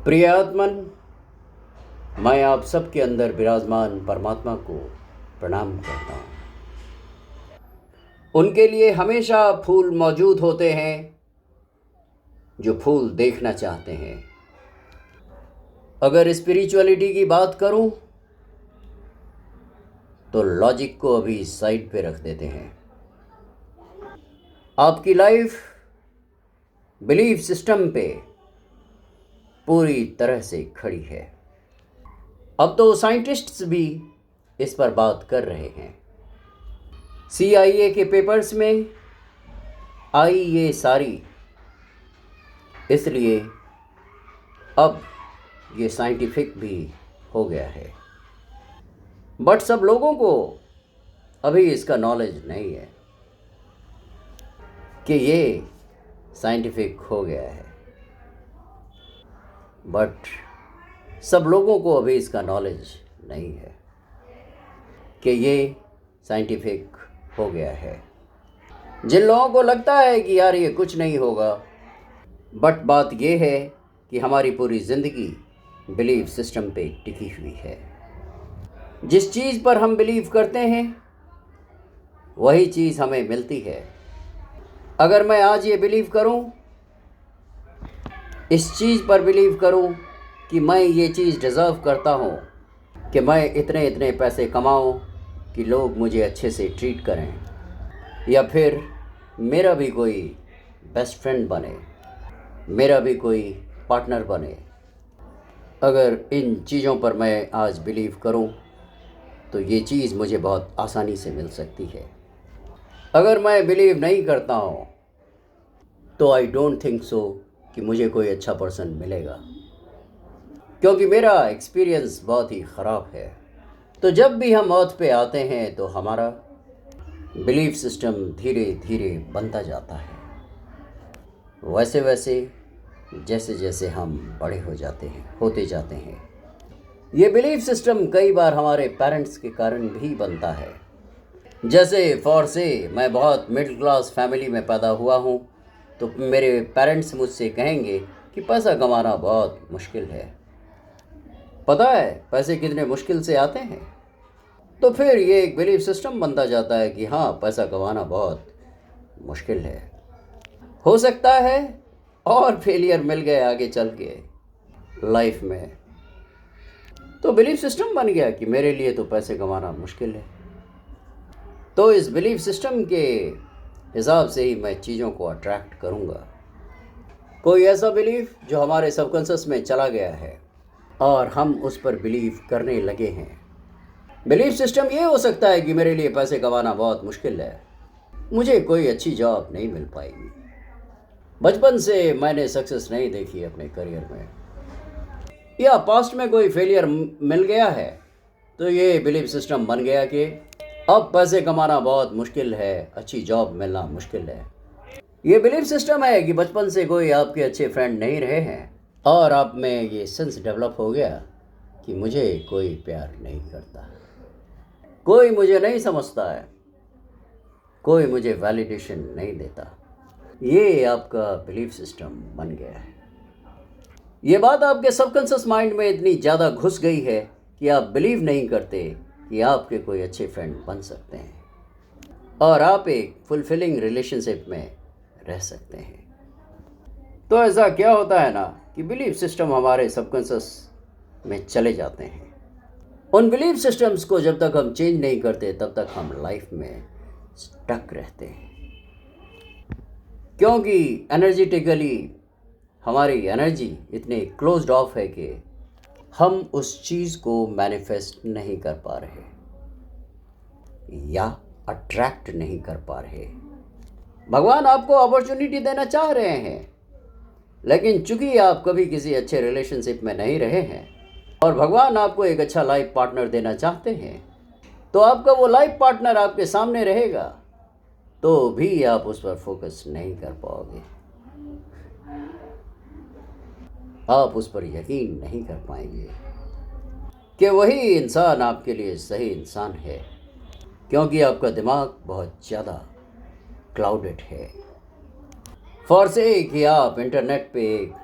प्रिय आत्मन, मैं आप सबके अंदर विराजमान परमात्मा को प्रणाम करता हूँ। उनके लिए हमेशा फूल मौजूद होते हैं जो फूल देखना चाहते हैं। अगर स्पिरिचुअलिटी की बात करूँ तो लॉजिक को अभी साइड पे रख देते हैं। आपकी लाइफ बिलीफ सिस्टम पे पूरी तरह से खड़ी है। अब तो साइंटिस्ट्स भी इस पर बात कर रहे हैं। CIA के पेपर्स में आई ये सारी, इसलिए अब ये साइंटिफिक भी हो गया है। बट सब लोगों को अभी इसका नॉलेज नहीं है कि ये साइंटिफिक हो गया है। बट सब लोगों को अभी इसका नॉलेज नहीं है कि ये साइंटिफिक हो गया है। जिन लोगों को लगता है कि यार ये कुछ नहीं होगा, बट बात ये है कि हमारी पूरी ज़िंदगी बिलीफ सिस्टम पे टिकी हुई है। जिस चीज़ पर हम बिलीव करते हैं वही चीज़ हमें मिलती है। अगर मैं आज ये बिलीव करूं, इस चीज़ पर बिलीव करूं कि मैं ये चीज़ डिज़र्व करता हूँ, कि मैं इतने इतने पैसे कमाऊँ कि लोग मुझे अच्छे से ट्रीट करें, या फिर मेरा भी कोई बेस्ट फ्रेंड बने, मेरा भी कोई पार्टनर बने। अगर इन चीज़ों पर मैं आज बिलीव करूं तो ये चीज़ मुझे बहुत आसानी से मिल सकती है। अगर मैं बिलीव नहीं करता हूँ तो आई डोंट थिंक सो कि मुझे कोई अच्छा पर्सन मिलेगा, क्योंकि मेरा एक्सपीरियंस बहुत ही ख़राब है। तो जब भी हम अर्थ पे आते हैं तो हमारा बिलीफ सिस्टम धीरे धीरे बनता जाता है, वैसे वैसे जैसे जैसे हम बड़े होते जाते हैं। ये बिलीफ सिस्टम कई बार हमारे पेरेंट्स के कारण भी बनता है। जैसे फॉर से मैं बहुत मिडिल क्लास फैमिली में पैदा हुआ हूँ, तो मेरे पेरेंट्स मुझसे कहेंगे कि पैसा कमाना बहुत मुश्किल है। पता है पैसे कितने मुश्किल से आते हैं? तो फिर ये एक बिलीफ सिस्टम बनता जाता है कि हाँ, पैसा कमाना बहुत मुश्किल है। हो सकता है और फेलियर मिल गए आगे चल के लाइफ में, तो बिलीफ सिस्टम बन गया कि मेरे लिए तो पैसे कमाना मुश्किल है। तो इस बिलीफ सिस्टम के हिसाब से ही मैं चीज़ों को अट्रैक्ट करूँगा। कोई ऐसा बिलीफ जो हमारे सबकॉन्शियस में चला गया है और हम उस पर बिलीव करने लगे हैं। बिलीफ सिस्टम ये हो सकता है कि मेरे लिए पैसे कमाना बहुत मुश्किल है, मुझे कोई अच्छी जॉब नहीं मिल पाएगी, बचपन से मैंने सक्सेस नहीं देखी अपने करियर में, या पास्ट में कोई फेलियर मिल गया है। तो ये बिलीफ सिस्टम बन गया कि अब पैसे कमाना बहुत मुश्किल है, अच्छी जॉब मिलना मुश्किल है। ये बिलीफ सिस्टम है कि बचपन से कोई आपके अच्छे फ्रेंड नहीं रहे हैं और आप में ये सेंस डेवलप हो गया कि मुझे कोई प्यार नहीं करता, कोई मुझे नहीं समझता है, कोई मुझे वैलिडेशन नहीं देता। ये आपका बिलीफ सिस्टम बन गया है। ये बात आपके सबकॉन्शियस माइंड में इतनी ज़्यादा घुस गई है कि आप बिलीव नहीं करते कि आपके कोई अच्छे फ्रेंड बन सकते हैं और आप एक फुलफिलिंग रिलेशनशिप में रह सकते हैं। तो ऐसा क्या होता है ना कि बिलीफ सिस्टम हमारे सबकॉन्शियस में चले जाते हैं। उन बिलीफ सिस्टम्स को जब तक हम चेंज नहीं करते तब तक हम लाइफ में स्टक रहते हैं, क्योंकि एनर्जेटिकली हमारी एनर्जी इतने क्लोज्ड ऑफ है कि हम उस चीज़ को मैनिफेस्ट नहीं कर पा रहे या अट्रैक्ट नहीं कर पा रहे। भगवान आपको अपॉर्चुनिटी देना चाह रहे हैं, लेकिन चूंकि आप कभी किसी अच्छे रिलेशनशिप में नहीं रहे हैं और भगवान आपको एक अच्छा लाइफ पार्टनर देना चाहते हैं, तो आपका वो लाइफ पार्टनर आपके सामने रहेगा तो भी आप उस पर फोकस नहीं कर पाओगे, आप उस पर यकीन नहीं कर पाएंगे कि वही इंसान आपके लिए सही इंसान है, क्योंकि आपका दिमाग बहुत ज़्यादा क्लाउडेड है। फॉर से कि आप इंटरनेट पे एक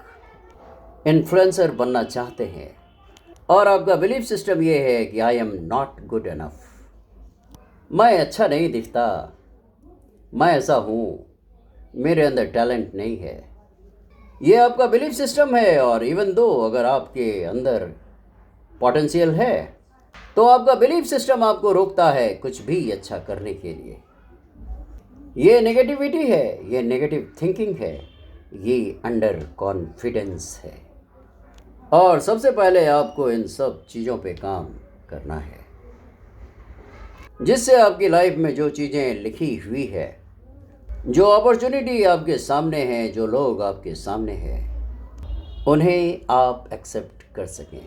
इन्फ्लुएंसर बनना चाहते हैं और आपका बिलीफ सिस्टम ये है कि I am not good enough, मैं अच्छा नहीं दिखता, मैं ऐसा हूँ, मेरे अंदर टैलेंट नहीं है, ये आपका बिलीफ सिस्टम है। और इवन दो अगर आपके अंदर पोटेंशियल है तो आपका बिलीफ सिस्टम आपको रोकता है कुछ भी अच्छा करने के लिए। ये नेगेटिविटी है, ये नेगेटिव थिंकिंग है, ये अंडर कॉन्फिडेंस है। और सबसे पहले आपको इन सब चीज़ों पे काम करना है, जिससे आपकी लाइफ में जो चीज़ें लिखी हुई है, जो अपॉर्चुनिटी आपके सामने है, जो लोग आपके सामने हैं, उन्हें आप एक्सेप्ट कर सकें,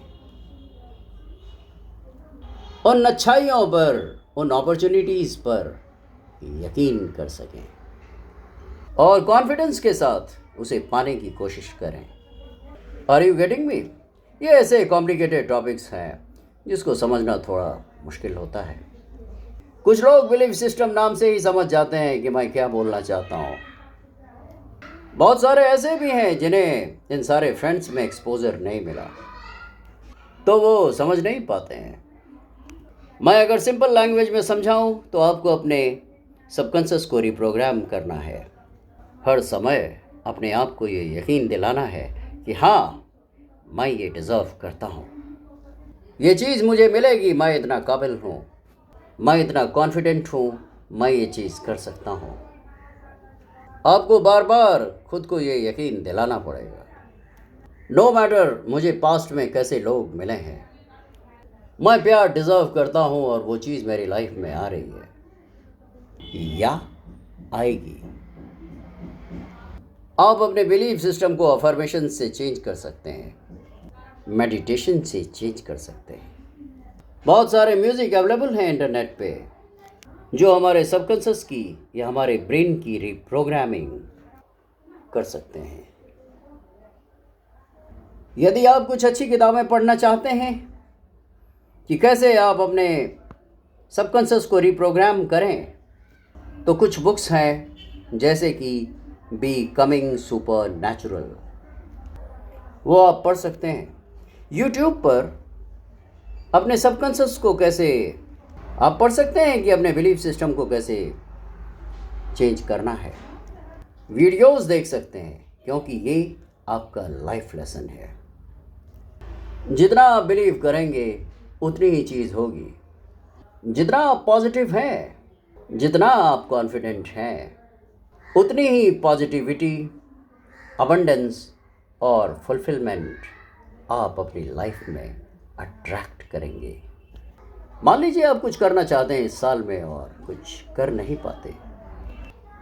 उन अच्छाइयों पर, उन अपॉर्चुनिटीज़ पर यकीन कर सकें और कॉन्फिडेंस के साथ उसे पाने की कोशिश करें। Are you getting me? ये ऐसे कॉम्प्लिकेटेड टॉपिक्स हैं जिसको समझना थोड़ा मुश्किल होता है। कुछ लोग बिलीफ सिस्टम नाम से ही समझ जाते हैं कि मैं क्या बोलना चाहता हूँ। बहुत सारे ऐसे भी हैं जिन्हें इन सारे फ्रेंड्स में एक्सपोजर नहीं मिला, तो वो समझ नहीं पाते हैं। मैं अगर सिंपल लैंग्वेज में समझाऊँ तो आपको अपने सबकॉन्शियस को रिप्रोग्राम करना है। हर समय अपने आप को ये यकीन दिलाना है कि हाँ, मैं ये डिज़र्व करता हूँ, ये चीज़ मुझे मिलेगी, मैं इतना काबिल हूँ, मैं इतना कॉन्फिडेंट हूँ, मैं ये चीज़ कर सकता हूँ। आपको बार बार खुद को ये यकीन दिलाना पड़ेगा। नो मैटर मुझे पास्ट में कैसे लोग मिले हैं, मैं प्यार डिज़र्व करता हूँ और वो चीज़ मेरी लाइफ में आ रही है या आएगी। आप अपने बिलीफ सिस्टम को अफर्मेशन से चेंज कर सकते हैं, मेडिटेशन से चेंज कर सकते हैं। बहुत सारे म्यूज़िक अवेलेबल हैं इंटरनेट पे जो हमारे सबकॉन्शियस की या हमारे ब्रेन की रिप्रोग्रामिंग कर सकते हैं। यदि आप कुछ अच्छी किताबें पढ़ना चाहते हैं कि कैसे आप अपने सबकॉन्शियस को रिप्रोग्राम करें, तो कुछ बुक्स हैं जैसे कि बिकमिंग सुपर नेचुरल, वो आप पढ़ सकते हैं। यूट्यूब पर अपने सबकॉन्शियस को कैसे आप पढ़ सकते हैं कि अपने बिलीफ सिस्टम को कैसे चेंज करना है। वीडियोस देख सकते हैं क्योंकि ये आपका लाइफ लेसन है। जितना आप बिलीव करेंगे उतनी ही चीज़ होगी। जितना आप पॉजिटिव हैं, जितना आप कॉन्फिडेंट हैं, उतनी ही पॉजिटिविटी, अबंडेंस और फुलफिलमेंट आप अपनी लाइफ में अट्रैक्ट करेंगे। मान लीजिए आप कुछ करना चाहते हैं इस साल में और कुछ कर नहीं पाते,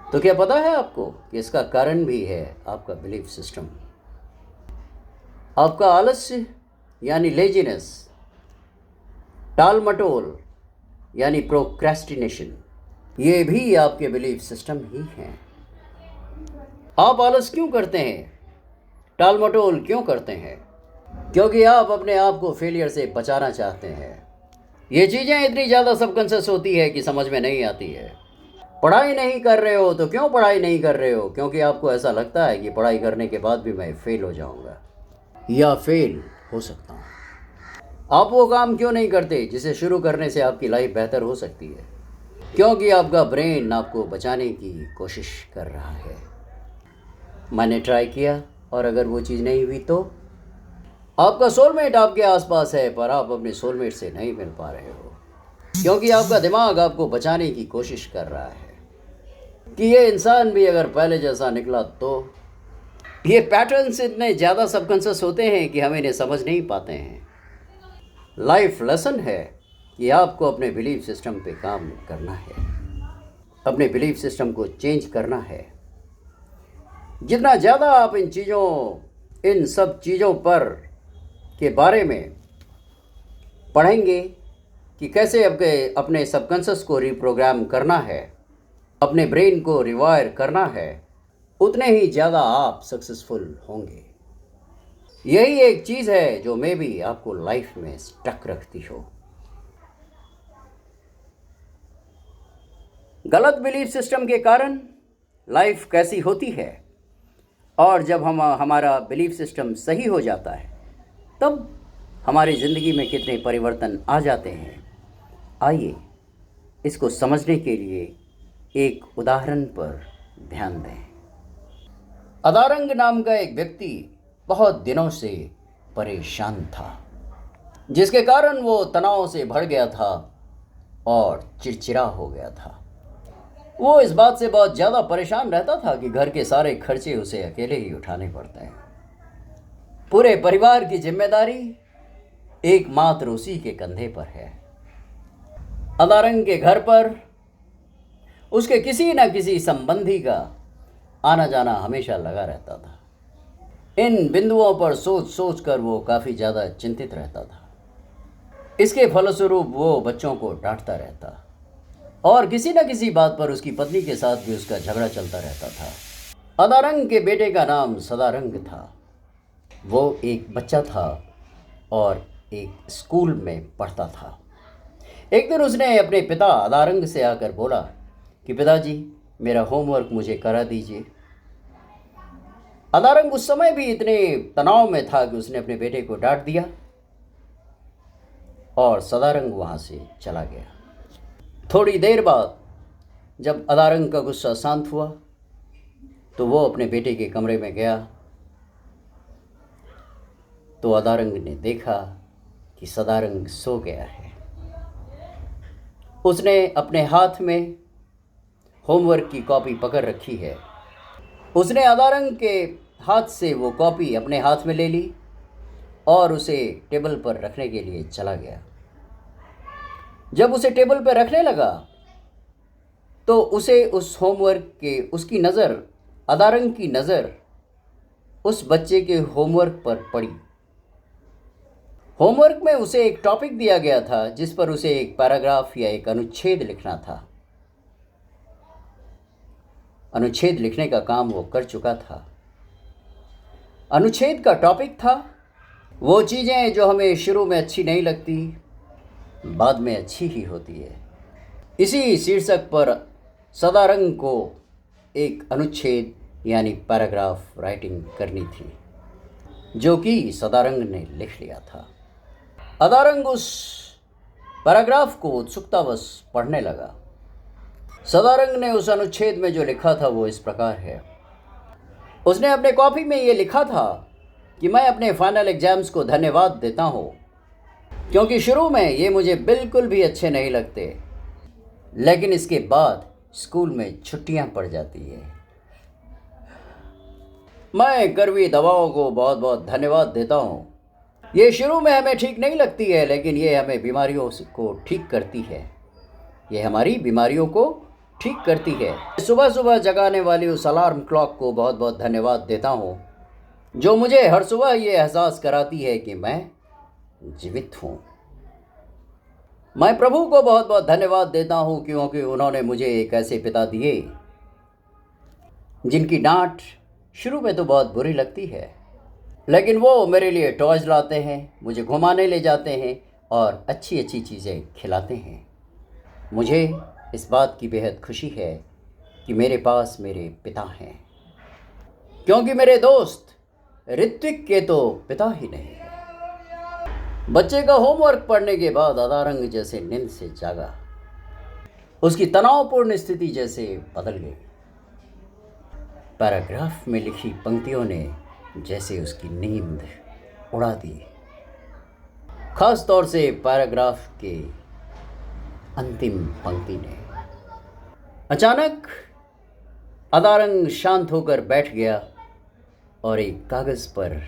तो क्या पता है आपको कि इसका कारण भी है आपका बिलीफ सिस्टम। आपका आलस्य यानी लेजीनेस, टाल मटोल यानी प्रोक्रेस्टिनेशन, ये भी आपके बिलीफ सिस्टम ही हैं। आप आलस क्यों करते हैं, टाल मटोल क्यों करते हैं? क्योंकि आप अपने आप को फेलियर से बचाना चाहते हैं। ये चीज़ें इतनी ज़्यादा सबकॉन्शियस होती है कि समझ में नहीं आती है। पढ़ाई नहीं कर रहे हो तो क्यों पढ़ाई नहीं कर रहे हो? क्योंकि आपको ऐसा लगता है कि पढ़ाई करने के बाद भी मैं फेल हो जाऊंगा या फेल हो सकता हूँ। आप वो काम क्यों नहीं करते जिसे शुरू करने से आपकी लाइफ बेहतर हो सकती है? क्योंकि आपका ब्रेन आपको बचाने की कोशिश कर रहा है। मैंने ट्राई किया और अगर वो चीज़ नहीं हुई तो? आपका सोलमेट आपके आसपास है पर आप अपने सोलमेट से नहीं मिल पा रहे हो क्योंकि आपका दिमाग आपको बचाने की कोशिश कर रहा है कि ये इंसान भी अगर पहले जैसा निकला तो। ये पैटर्न्स इतने ज़्यादा सबकॉन्शियस होते हैं कि हम इन्हें समझ नहीं पाते हैं। लाइफ लेसन है कि आपको अपने बिलीफ सिस्टम पे काम करना है, अपने बिलीफ सिस्टम को चेंज करना है। जितना ज़्यादा आप इन सब चीज़ों पर के बारे में पढ़ेंगे कि कैसे अपने सबकॉन्शियस को रिप्रोग्राम करना है, अपने ब्रेन को रिवायर करना है, उतने ही ज़्यादा आप सक्सेसफुल होंगे। यही एक चीज़ है जो मे बी आपको लाइफ में स्टक रखती हो। गलत बिलीफ सिस्टम के कारण लाइफ कैसी होती है और जब हमारा बिलीफ सिस्टम सही हो जाता है तब हमारी ज़िंदगी में कितने परिवर्तन आ जाते हैं। आइए इसको समझने के लिए एक उदाहरण पर ध्यान दें। अदारंग नाम का एक व्यक्ति बहुत दिनों से परेशान था, जिसके कारण वो तनाव से भर गया था और चिड़चिड़ा हो गया था। वो इस बात से बहुत ज़्यादा परेशान रहता था कि घर के सारे खर्चे उसे अकेले ही उठाने पड़ते हैं। पूरे परिवार की जिम्मेदारी एकमात्र उसी के कंधे पर है। अदारंग के घर पर उसके किसी न किसी संबंधी का आना जाना हमेशा लगा रहता था। इन बिंदुओं पर सोच सोच कर वो काफ़ी ज़्यादा चिंतित रहता था। इसके फलस्वरूप वो बच्चों को डांटता रहता और किसी न किसी बात पर उसकी पत्नी के साथ भी उसका झगड़ा चलता रहता था। अदारंग के बेटे का नाम सदारंग था। वो एक बच्चा था और एक स्कूल में पढ़ता था। एक दिन उसने अपने पिता अदारंग से आकर बोला कि पिताजी, मेरा होमवर्क मुझे करा दीजिए। अदारंग उस समय भी इतने तनाव में था कि उसने अपने बेटे को डांट दिया और सदारंग वहाँ से चला गया। थोड़ी देर बाद जब अदारंग का गुस्सा शांत हुआ तो वो अपने बेटे के कमरे में गया तो अदारंग ने देखा कि सदारंग सो गया है। उसने अपने हाथ में होमवर्क की कॉपी पकड़ रखी है। उसने अदारंग के हाथ से वो कॉपी अपने हाथ में ले ली और उसे टेबल पर रखने के लिए चला गया। जब उसे टेबल पर रखने लगा तो उसे उस होमवर्क के उसकी नज़र अदारंग की नज़र उस बच्चे के होमवर्क पर पड़ी। होमवर्क में उसे एक टॉपिक दिया गया था जिस पर उसे एक पैराग्राफ या एक अनुच्छेद लिखना था। अनुच्छेद लिखने का काम वो कर चुका था। अनुच्छेद का टॉपिक था वो चीज़ें जो हमें शुरू में अच्छी नहीं लगती, बाद में अच्छी ही होती है। इसी शीर्षक पर सदारंग को एक अनुच्छेद यानी पैराग्राफ राइटिंग करनी थी, जो कि सदारंग ने लिख लिया था। अदारंग उस पैराग्राफ को उत्सुकतावश पढ़ने लगा। सदारंग ने उस अनुच्छेद में जो लिखा था वो इस प्रकार है। उसने अपने कॉपी में ये लिखा था कि मैं अपने फाइनल एग्जाम्स को धन्यवाद देता हूँ, क्योंकि शुरू में ये मुझे बिल्कुल भी अच्छे नहीं लगते, लेकिन इसके बाद स्कूल में छुट्टियाँ पड़ जाती है। मैं कड़वी दवाओं को बहुत बहुत धन्यवाद देता हूँ। ये शुरू में हमें ठीक नहीं लगती है, लेकिन ये हमें बीमारियों को ठीक करती है। ये हमारी बीमारियों को ठीक करती है। सुबह सुबह जगाने वाली उस अलार्म क्लॉक को बहुत बहुत धन्यवाद देता हूँ, जो मुझे हर सुबह ये एहसास कराती है कि मैं जीवित हूँ। मैं प्रभु को बहुत बहुत धन्यवाद देता हूँ, क्योंकि उन्होंने मुझे एक ऐसे पिता दिए जिनकी डांट शुरू में तो बहुत बुरी लगती है, लेकिन वो मेरे लिए टॉयज लाते हैं, मुझे घुमाने ले जाते हैं और अच्छी अच्छी चीज़ें खिलाते हैं। मुझे इस बात की बेहद खुशी है कि मेरे पास मेरे पिता हैं, क्योंकि मेरे दोस्त ऋत्विक के तो पिता ही नहीं है। बच्चे का होमवर्क पढ़ने के बाद अदारंग जैसे नींद से जागा। उसकी तनावपूर्ण स्थिति जैसे बदल गई। पैराग्राफ में लिखी पंक्तियों ने जैसे उसकी नींद उड़ा दी। खास तौर से पैराग्राफ के अंतिम पंक्ति ने। अचानक अदारंग शांत होकर बैठ गया और एक कागज़ पर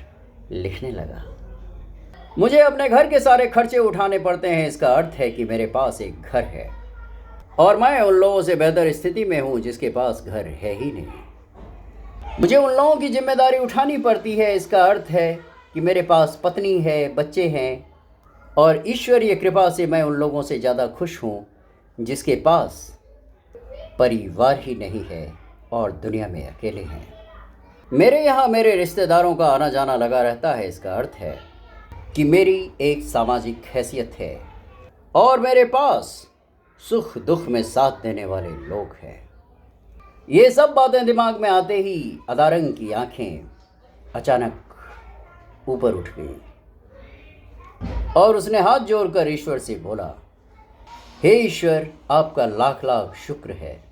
लिखने लगा। मुझे अपने घर के सारे खर्चे उठाने पड़ते हैं। इसका अर्थ है कि मेरे पास एक घर है और मैं उन लोगों से बेहतर स्थिति में हूँ जिसके पास घर है ही नहीं। मुझे उन लोगों की जिम्मेदारी उठानी पड़ती है। इसका अर्थ है कि मेरे पास पत्नी है, बच्चे हैं और ईश्वरीय कृपा से मैं उन लोगों से ज़्यादा खुश हूँ जिसके पास परिवार ही नहीं है और दुनिया में अकेले हैं। मेरे यहाँ मेरे रिश्तेदारों का आना जाना लगा रहता है। इसका अर्थ है कि मेरी एक सामाजिक हैसियत है और मेरे पास सुख दुख में साथ देने वाले लोग हैं। ये सब बातें दिमाग में आते ही अदारंग की आंखें अचानक ऊपर उठ गई और उसने हाथ जोड़कर ईश्वर से बोला, हे ईश्वर, आपका लाख लाख शुक्र है।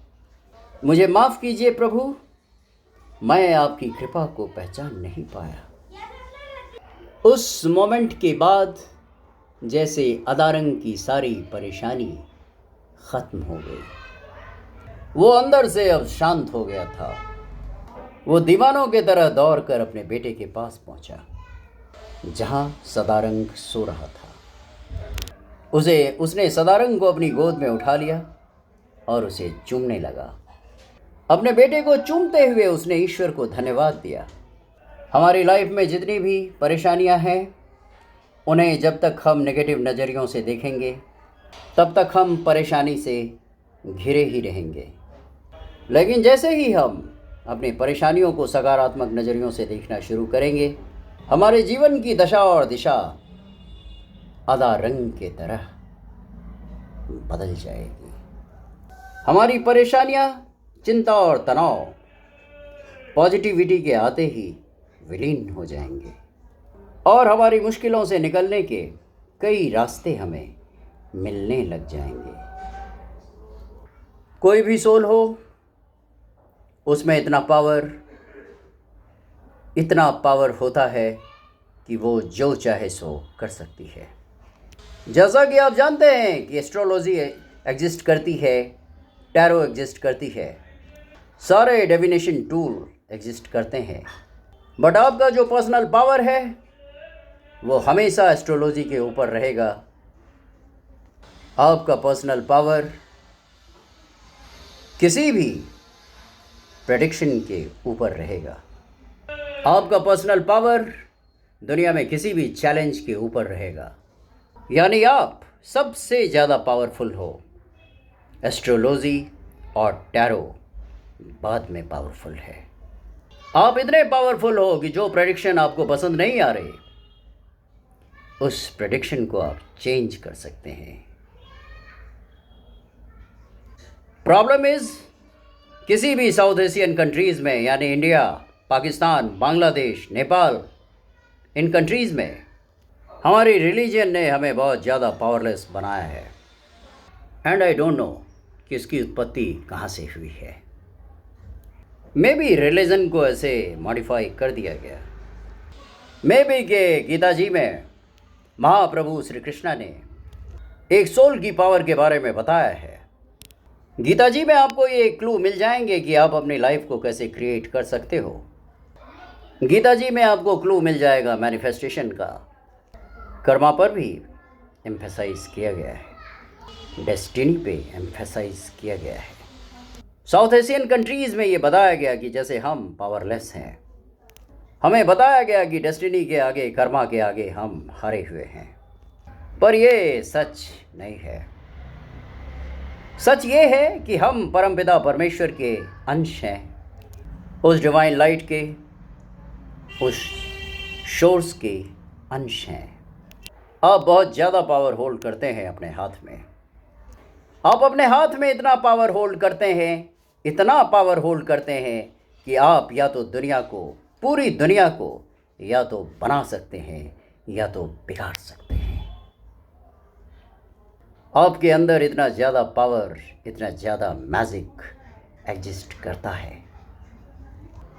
मुझे माफ़ कीजिए प्रभु, मैं आपकी कृपा को पहचान नहीं पाया। उस मोमेंट के बाद जैसे अदारंग की सारी परेशानी ख़त्म हो गई। वो अंदर से अब शांत हो गया था। वो दीवानों के तरह दौड़कर अपने बेटे के पास पहुंचा, जहां सदारंग सो रहा था। उसने सदारंग को अपनी गोद में उठा लिया और उसे चूमने लगा। अपने बेटे को चूमते हुए उसने ईश्वर को धन्यवाद दिया। हमारी लाइफ में जितनी भी परेशानियां हैं, उन्हें जब तक हम नेगेटिव नज़रियों से देखेंगे, तब तक हम परेशानी से घिरे ही रहेंगे। लेकिन जैसे ही हम अपनी परेशानियों को सकारात्मक नज़रियों से देखना शुरू करेंगे, हमारे जीवन की दशा और दिशा अदा रंग के तरह बदल जाएगी। हमारी परेशानियां, चिंता और तनाव पॉजिटिविटी के आते ही विलीन हो जाएंगे और हमारी मुश्किलों से निकलने के कई रास्ते हमें मिलने लग जाएंगे। कोई भी सोल हो, उसमें इतना पावर होता है कि वो जो चाहे सो कर सकती है। जैसा कि आप जानते हैं कि एस्ट्रोलॉजी एग्जिस्ट करती है, टैरो एग्जिस्ट करती है, सारे डिविनेशन टूल एग्जिस्ट करते हैं, बट आपका जो पर्सनल पावर है वो हमेशा एस्ट्रोलॉजी के ऊपर रहेगा। आपका पर्सनल पावर किसी भी प्रेडिक्शन के ऊपर रहेगा। आपका पर्सनल पावर दुनिया में किसी भी चैलेंज के ऊपर रहेगा। यानी आप सबसे ज़्यादा पावरफुल हो। एस्ट्रोलॉजी और टैरो बाद में पावरफुल है। आप इतने पावरफुल हो कि जो प्रेडिक्शन आपको पसंद नहीं आ रही, उस प्रेडिक्शन को आप चेंज कर सकते हैं। प्रॉब्लम इज, किसी भी साउथ एशियन कंट्रीज़ में, यानी इंडिया, पाकिस्तान, बांग्लादेश, नेपाल, इन कंट्रीज़ में हमारी रिलीजन ने हमें बहुत ज़्यादा पावरलेस बनाया है। एंड आई डोंट नो कि इसकी उत्पत्ति कहाँ से हुई है। मे बी रिलीजन को ऐसे मॉडिफाई कर दिया गया। मे बी के गीता जी में महाप्रभु श्री कृष्णा ने एक सोल की पावर के बारे में बताया है। गीता जी में आपको ये क्लू मिल जाएंगे कि आप अपनी लाइफ को कैसे क्रिएट कर सकते हो। गीता जी में आपको क्लू मिल जाएगा मैनिफेस्टेशन का। कर्मा पर भी एम्फेसाइज किया गया है, डेस्टिनी पे एम्फेसाइज किया गया है। साउथ एशियन कंट्रीज़ में ये बताया गया कि जैसे हम पावरलेस हैं, हमें बताया गया कि डेस्टिनी के आगे, कर्मा के आगे हम हारे हुए हैं। पर ये सच नहीं है। सच ये है कि हम परमपिता परमेश्वर के अंश हैं, उस डिवाइन लाइट के, उस सोर्स के अंश हैं। आप बहुत ज़्यादा पावर होल्ड करते हैं अपने हाथ में। आप अपने हाथ में इतना पावर होल्ड करते हैं, इतना पावर होल्ड करते हैं कि आप या तो दुनिया को, पूरी दुनिया को या तो बना सकते हैं या तो बिगाड़ सकते हैं। आपके अंदर इतना ज़्यादा पावर, इतना ज़्यादा मैजिक एग्जिस्ट करता है।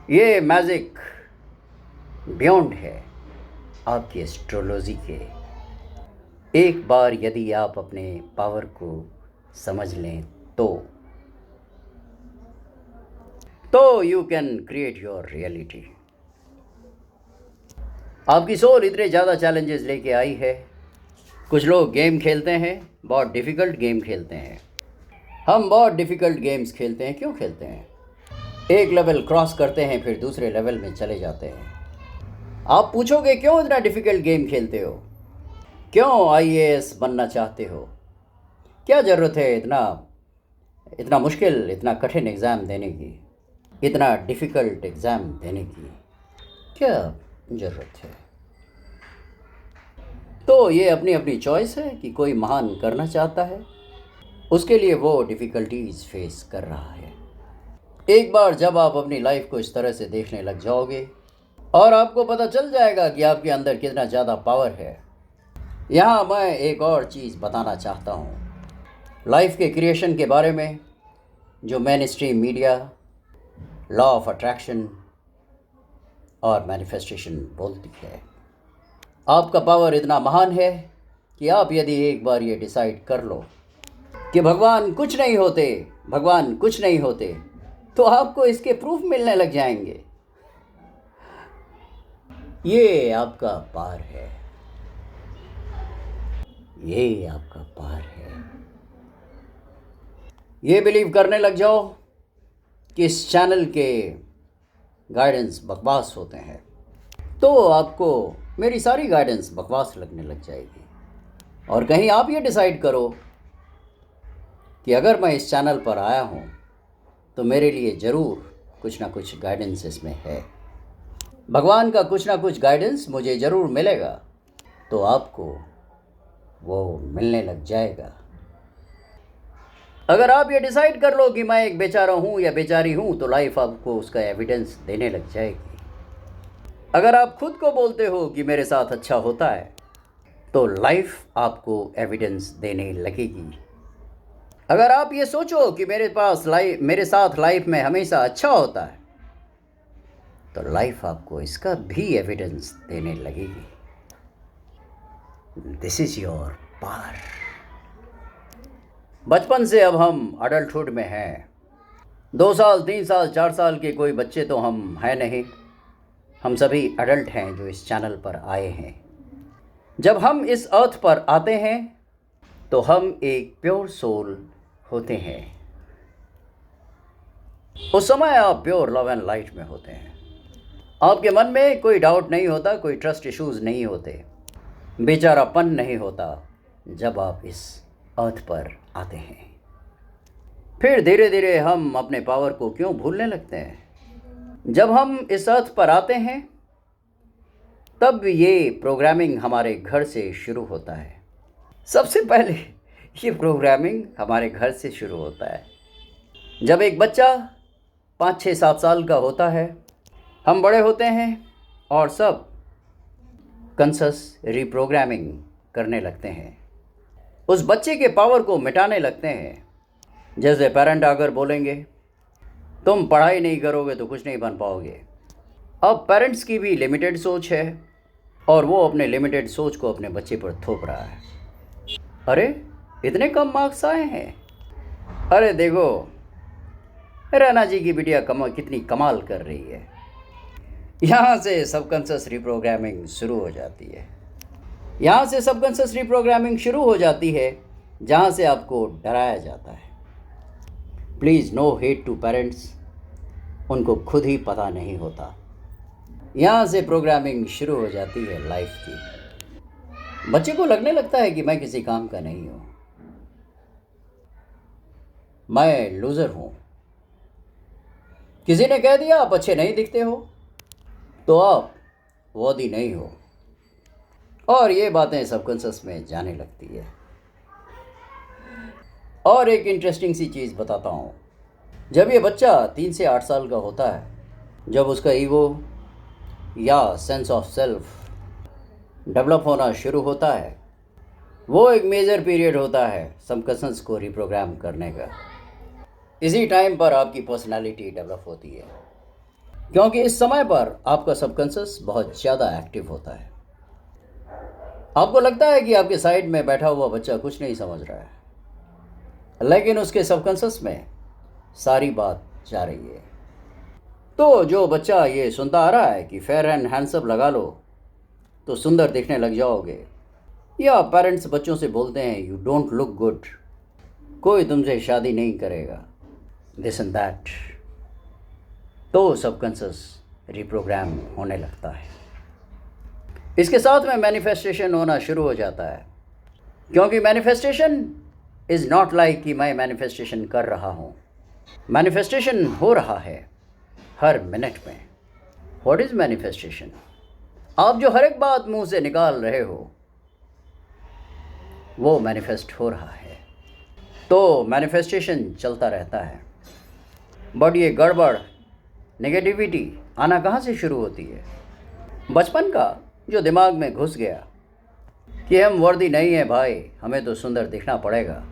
ये मैजिक बियॉन्ड है आपकी एस्ट्रोलॉजी के। एक बार यदि आप अपने पावर को समझ लें तो you can create your reality. आपकी सोल इतने ज़्यादा चैलेंजेस लेके आई है। कुछ लोग गेम खेलते हैं, बहुत डिफ़िकल्ट गेम खेलते हैं। हम बहुत डिफ़िकल्ट गेम्स खेलते हैं। क्यों खेलते हैं? एक लेवल क्रॉस करते हैं, फिर दूसरे लेवल में चले जाते हैं। आप पूछोगे क्यों इतना डिफ़िकल्ट गेम खेलते हो, क्यों आईएएस बनना चाहते हो, क्या ज़रूरत है इतना मुश्किल, इतना कठिन एग्ज़ाम देने की, इतना डिफ़िकल्ट एग्ज़ाम देने की क्या ज़रूरत है? तो ये अपनी अपनी चॉइस है कि कोई महान करना चाहता है, उसके लिए वो डिफ़िकल्टीज़ फेस कर रहा है। एक बार जब आप अपनी लाइफ को इस तरह से देखने लग जाओगे और आपको पता चल जाएगा कि आपके अंदर कितना ज़्यादा पावर है, यहाँ मैं एक और चीज़ बताना चाहता हूँ लाइफ के क्रिएशन के बारे में, जो main stream media, law of attraction और मैनिफेस्टेशन बोलती है। आपका पावर इतना महान है कि आप यदि एक बार ये डिसाइड कर लो कि भगवान कुछ नहीं होते, भगवान कुछ नहीं होते, तो आपको इसके प्रूफ मिलने लग जाएंगे। ये आपका पार है, ये आपका पार है। ये बिलीव करने लग जाओ कि इस चैनल के गाइडेंस बकवास होते हैं, तो आपको मेरी सारी गाइडेंस बकवास लगने लग जाएगी। और कहीं आप ये डिसाइड करो कि अगर मैं इस चैनल पर आया हूँ तो मेरे लिए ज़रूर कुछ ना कुछ गाइडेंस इसमें है, भगवान का कुछ ना कुछ गाइडेंस मुझे ज़रूर मिलेगा, तो आपको वो मिलने लग जाएगा। अगर आप ये डिसाइड कर लो कि मैं एक बेचारा हूँ या बेचारी हूँ, तो लाइफ आपको उसका एविडेंस देने लग जाएगी। अगर आप खुद को बोलते हो कि मेरे साथ अच्छा होता है, तो लाइफ आपको एविडेंस देने लगेगी। अगर आप ये सोचो कि मेरे साथ लाइफ में हमेशा अच्छा होता है, तो लाइफ आपको इसका भी एविडेंस देने लगेगी। This is your power. बचपन से अब हम अडल्टहुड में हैं। 2 साल, 3 साल, 4 साल के कोई बच्चे तो हम हैं नहीं। हम सभी अडल्ट हैं जो इस चैनल पर आए हैं। जब हम इस अर्थ पर आते हैं तो हम एक प्योर सोल होते हैं। उस समय आप प्योर लव एंड लाइट में होते हैं। आपके मन में कोई डाउट नहीं होता, कोई ट्रस्ट इश्यूज नहीं होते, बेचारापन नहीं होता जब आप इस अर्थ पर आते हैं। फिर धीरे धीरे हम अपने पावर को क्यों भूलने लगते हैं? जब हम इस अर्थ पर आते हैं तब ये प्रोग्रामिंग हमारे घर से शुरू होता है। सबसे पहले ये प्रोग्रामिंग हमारे घर से शुरू होता है। जब एक बच्चा 5, 6, 7 साल का होता है, हम बड़े होते हैं और सब कॉन्शियस रिप्रोग्रामिंग करने लगते हैं। उस बच्चे के पावर को मिटाने लगते हैं। जैसे पेरेंट अगर बोलेंगे तुम पढ़ाई नहीं करोगे तो कुछ नहीं बन पाओगे। अब पेरेंट्स की भी लिमिटेड सोच है और वो अपने लिमिटेड सोच को अपने बच्चे पर थोप रहा है। अरे इतने कम मार्क्स आए हैं, अरे देखो रैना जी की बिटिया कितनी कमाल कर रही है। यहाँ से सबकॉन्शियस रिप्रोग्रामिंग शुरू हो जाती है। यहाँ से सबकॉन्शियस रिप्रोग्रामिंग शुरू हो जाती है जहाँ से आपको डराया जाता है। Please no hate to parents, उनको खुद ही पता नहीं होता। यहाँ से प्रोग्रामिंग शुरू हो जाती है लाइफ की। बच्चे को लगने लगता है कि मैं किसी काम का नहीं हूँ, मैं लूज़र हूँ। किसी ने कह दिया आप अच्छे नहीं दिखते हो तो आप वर्दी नहीं हो, और ये बातें सबकॉन्शियस में जाने लगती है। और एक इंटरेस्टिंग सी चीज़ बताता हूँ। जब ये बच्चा 3 से 8 साल का होता है, जब उसका ईगो या सेंस ऑफ सेल्फ डेवलप होना शुरू होता है, वो एक मेजर पीरियड होता है सबकॉन्शियस को रिप्रोग्राम करने का। इसी टाइम पर आपकी पर्सनालिटी डेवलप होती है, क्योंकि इस समय पर आपका सबकॉन्शियस बहुत ज़्यादा एक्टिव होता है। आपको लगता है कि आपके साइड में बैठा हुआ बच्चा कुछ नहीं समझ रहा है, लेकिन उसके सबकॉन्शियस में सारी बात जा रही है। तो जो बच्चा ये सुनता आ रहा है कि फेयर एंड हैंडसम लगा लो तो सुंदर दिखने लग जाओगे, या पेरेंट्स बच्चों से बोलते हैं यू डोंट लुक गुड, कोई तुमसे शादी नहीं करेगा, दिस एंड दैट, तो सबकॉन्शियस रिप्रोग्राम होने लगता है। इसके साथ में मैनिफेस्टेशन होना शुरू हो जाता है, क्योंकि मैनिफेस्टेशन इज़ नॉट लाइक कि मैं मैनिफेस्टेशन कर रहा हूँ। मैनिफेस्टेशन हो रहा है हर मिनट में। What is manifestation? आप जो हर एक बात मुंह से निकाल रहे हो वो मैनिफेस्ट हो रहा है। तो मैनिफेस्टेशन चलता रहता है। बट ये गड़बड़ नेगेटिविटी आना कहाँ से शुरू होती है? बचपन का जो दिमाग में घुस गया कि हम वर्दी नहीं है भाई, हमें तो सुंदर दिखना पड़ेगा,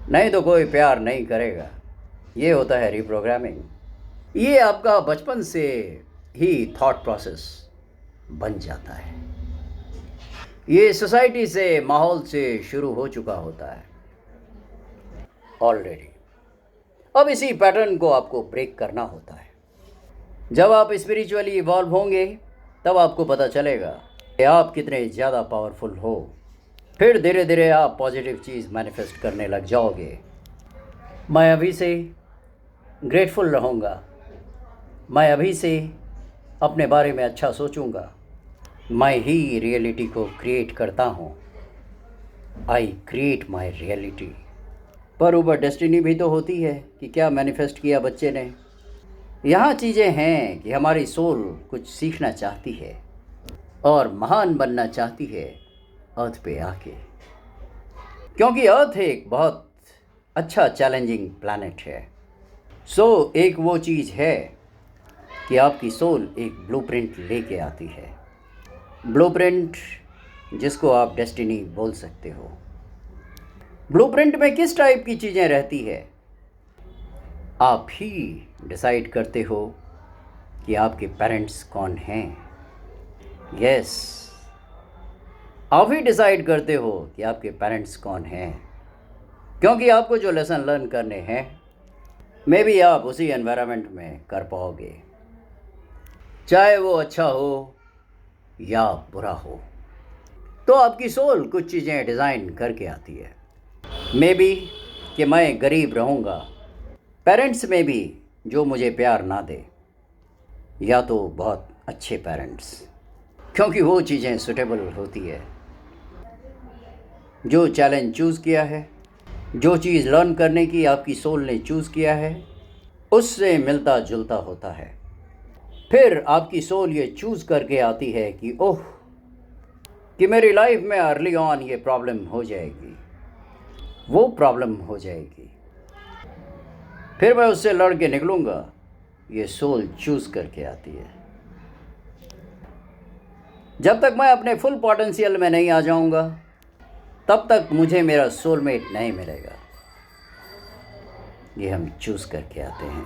नहीं तो कोई प्यार नहीं करेगा। ये होता है रिप्रोग्रामिंग। ये आपका बचपन से ही थॉट प्रोसेस बन जाता है। ये सोसाइटी से, माहौल से शुरू हो चुका होता है ऑलरेडी। अब इसी पैटर्न को आपको ब्रेक करना होता है। जब आप स्पिरिचुअली इवॉल्व होंगे तब आपको पता चलेगा कि आप कितने ज़्यादा पावरफुल हो। फिर धीरे धीरे आप पॉजिटिव चीज़ मैनिफेस्ट करने लग जाओगे। मैं अभी से ग्रेटफुल रहूँगा, मैं अभी से अपने बारे में अच्छा सोचूंगा, मैं ही रियलिटी को क्रिएट करता हूँ, आई क्रिएट माई रियलिटी। पर ऊपर डेस्टिनी भी तो होती है कि क्या मैनिफेस्ट किया बच्चे ने। यहाँ चीज़ें हैं कि हमारी सोल कुछ सीखना चाहती है और महान बनना चाहती है अर्थ पे आके, क्योंकि अर्थ एक बहुत अच्छा चैलेंजिंग प्लैनेट है। सो एक वो चीज़ है कि आपकी सोल एक ब्लूप्रिंट लेके आती है। ब्लूप्रिंट जिसको आप डेस्टिनी बोल सकते हो। ब्लूप्रिंट में किस टाइप की चीज़ें रहती है आप ही डिसाइड करते हो कि आपके पेरेंट्स कौन हैं। यस, आप ही डिसाइड करते हो कि आपके पेरेंट्स कौन हैं, क्योंकि आपको जो लेसन लर्न करने हैं मे बी आप उसी एनवायरनमेंट में कर पाओगे, चाहे वो अच्छा हो या बुरा हो। तो आपकी सोल कुछ चीज़ें डिज़ाइन करके आती है। मे बी कि मैं गरीब रहूँगा, पेरेंट्स में भी जो मुझे प्यार ना दे, या तो बहुत अच्छे पेरेंट्स, क्योंकि वो चीज़ें सुटेबल होती है। जो चैलेंज चूज़ किया है, जो चीज़ लर्न करने की आपकी सोल ने चूज़ किया है, उससे मिलता जुलता होता है। फिर आपकी सोल ये चूज़ करके आती है कि ओह, कि मेरी लाइफ में अर्ली ऑन ये प्रॉब्लम हो जाएगी, वो प्रॉब्लम हो जाएगी, फिर मैं उससे लड़ के निकलूँगा। ये सोल चूज़ करके आती है। जब तक मैं अपने फुल पोटेंशियल में नहीं आ जाऊँगा तब तक मुझे मेरा सोलमेट नहीं मिलेगा। ये हम चूज़ करके आते हैं।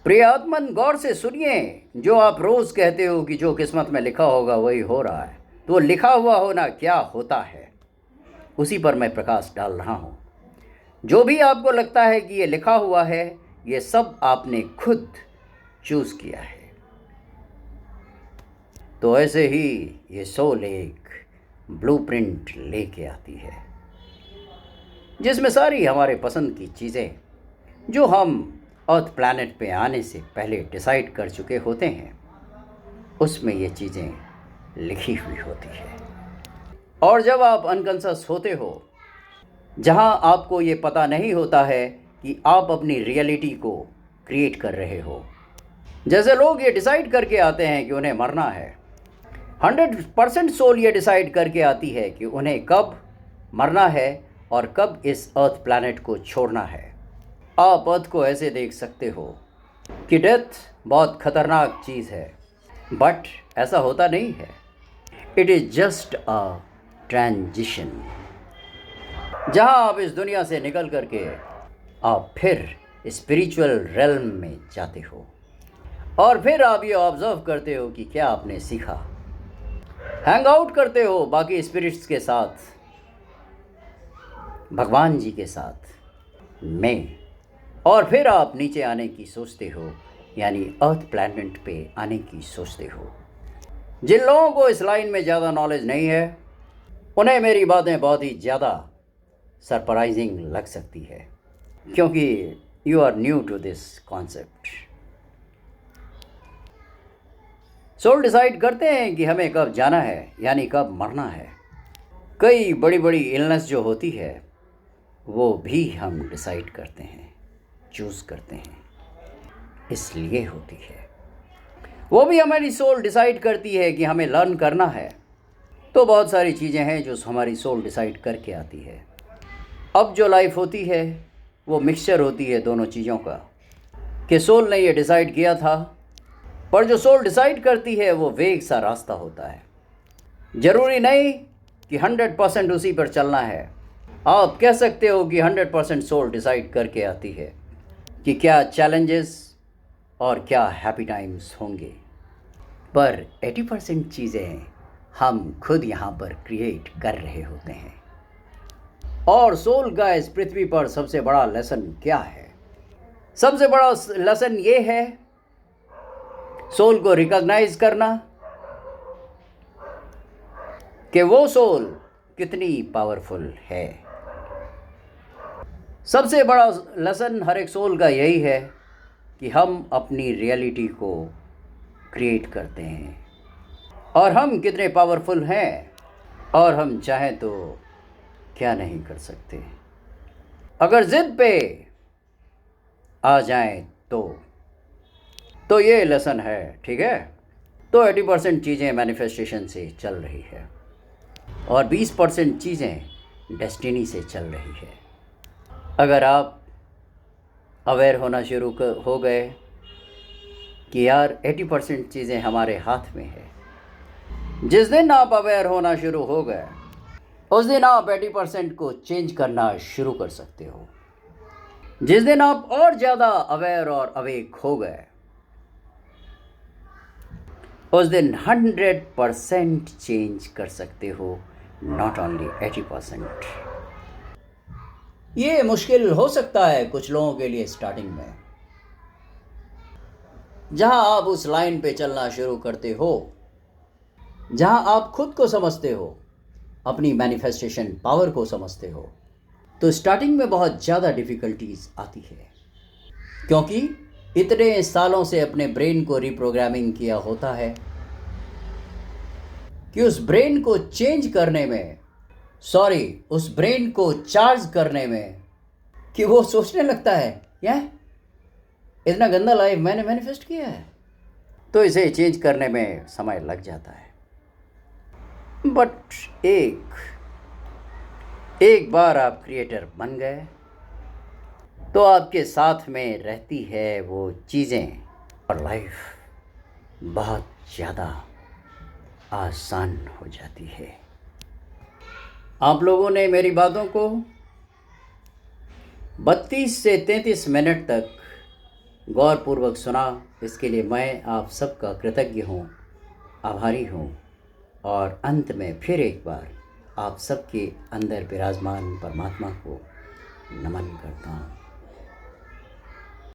प्रियात्मन, गौर से सुनिए। जो आप रोज़ कहते हो कि जो किस्मत में लिखा होगा वही हो रहा है, तो लिखा हुआ होना क्या होता है, उसी पर मैं प्रकाश डाल रहा हूँ। जो भी आपको लगता है कि ये लिखा हुआ है, ये सब आपने खुद चूज़ किया है। तो ऐसे ही ये सोल एक ब्लूप्रिंट लेके आती है, जिसमें सारी हमारे पसंद की चीज़ें जो हम अर्थ प्लैनेट पे आने से पहले डिसाइड कर चुके होते हैं, उसमें ये चीज़ें लिखी हुई होती है। और जब आप अनकॉन्शियस होते हो, जहाँ आपको ये पता नहीं होता है कि आप अपनी रियलिटी को क्रिएट कर रहे हो। जैसे लोग ये डिसाइड करके आते हैं कि उन्हें मरना है, 100% सोल ये डिसाइड करके आती है कि उन्हें कब मरना है और कब इस अर्थ प्लैनेट को छोड़ना है। आप अर्थ को ऐसे देख सकते हो कि डेथ बहुत खतरनाक चीज़ है, बट ऐसा होता नहीं है। It is just a transition, जहाँ आप इस दुनिया से निकल करके आप फिर स्पिरिचुअल रेल्म में जाते हो, और फिर आप ये ऑब्ज़र्व करते हो कि क्या आपने सीखा। हैंग आउट करते हो बाकी स्पिरिट्स के साथ, भगवान जी के साथ में, और फिर आप नीचे आने की सोचते हो, यानी अर्थ प्लैनेट पे आने की सोचते हो। जिन लोगों को इस लाइन में ज़्यादा नॉलेज नहीं है, उन्हें मेरी बातें बहुत ही ज़्यादा सरप्राइजिंग लग सकती है, क्योंकि you are new to this concept. Soul decide करते हैं कि हमें कब जाना है, यानी कब मरना है। कई बड़ी बड़ी इलनेस जो होती है वो भी हम डिसाइड करते हैं, चूज़ करते हैं, इसलिए होती है। वो भी हमारी सोल डिसाइड करती है कि हमें लर्न करना है। तो बहुत सारी चीज़ें हैं जो हमारी सोल डिसाइड करके आती है। अब जो लाइफ होती है वो मिक्सचर होती है दोनों चीज़ों का। कि सोल ने ये डिसाइड किया था, पर जो सोल डिसाइड करती है वो वेग सा रास्ता होता है। ज़रूरी नहीं कि 100% उसी पर चलना है। आप कह सकते हो कि 100% सोल डिसाइड करके आती है कि क्या चैलेंजेस और क्या हैप्पी टाइम्स होंगे, पर 80% चीज़ें हम खुद यहाँ पर क्रिएट कर रहे होते हैं। और सोल का इस पृथ्वी पर सबसे बड़ा लेसन क्या है? सबसे बड़ा लेसन ये है सोल को रिकॉग्नाइज करना कि वो सोल कितनी पावरफुल है। सबसे बड़ा लेसन हर एक सोल का यही है कि हम अपनी रियलिटी को क्रिएट करते हैं और हम कितने पावरफुल हैं और हम चाहें तो क्या नहीं कर सकते। अगर ज़िद पे आ जाएं तो ये लेसन है, ठीक है। तो 80% चीज़ें मैनिफेस्टेशन से चल रही है और 20% चीज़ें डेस्टिनी से चल रही है। अगर आप अवेयर होना शुरू हो गए कि यार 80% चीज़ें हमारे हाथ में है, जिस दिन आप अवेयर होना शुरू हो गए उस दिन आप 80% को चेंज करना शुरू कर सकते हो। जिस दिन आप और ज़्यादा अवेयर और अवेक हो गए उस दिन 100% चेंज कर सकते हो, नॉट ओनली 80%। ये मुश्किल हो सकता है कुछ लोगों के लिए स्टार्टिंग में, जहां आप उस लाइन पे चलना शुरू करते हो जहां आप खुद को समझते हो, अपनी मैनिफेस्टेशन पावर को समझते हो, तो स्टार्टिंग में बहुत ज़्यादा डिफ़िकल्टीज आती है, क्योंकि इतने सालों से अपने ब्रेन को रिप्रोग्रामिंग किया होता है कि उस ब्रेन को चेंज करने में, उस ब्रेन को चार्ज करने में, कि वो सोचने लगता है यार इतना गंदा लाइफ मैंने मैनिफेस्ट किया है, तो इसे चेंज करने में समय लग जाता है। बट एक बार आप क्रिएटर बन गए तो आपके साथ में रहती है वो चीज़ें और लाइफ बहुत ज़्यादा आसान हो जाती है। आप लोगों ने मेरी बातों को 32 से 33 मिनट तक गौरपूर्वक सुना, इसके लिए मैं आप सबका कृतज्ञ हूँ, आभारी हूँ। और अंत में फिर एक बार आप सबके अंदर विराजमान परमात्मा को नमन करता हूँ।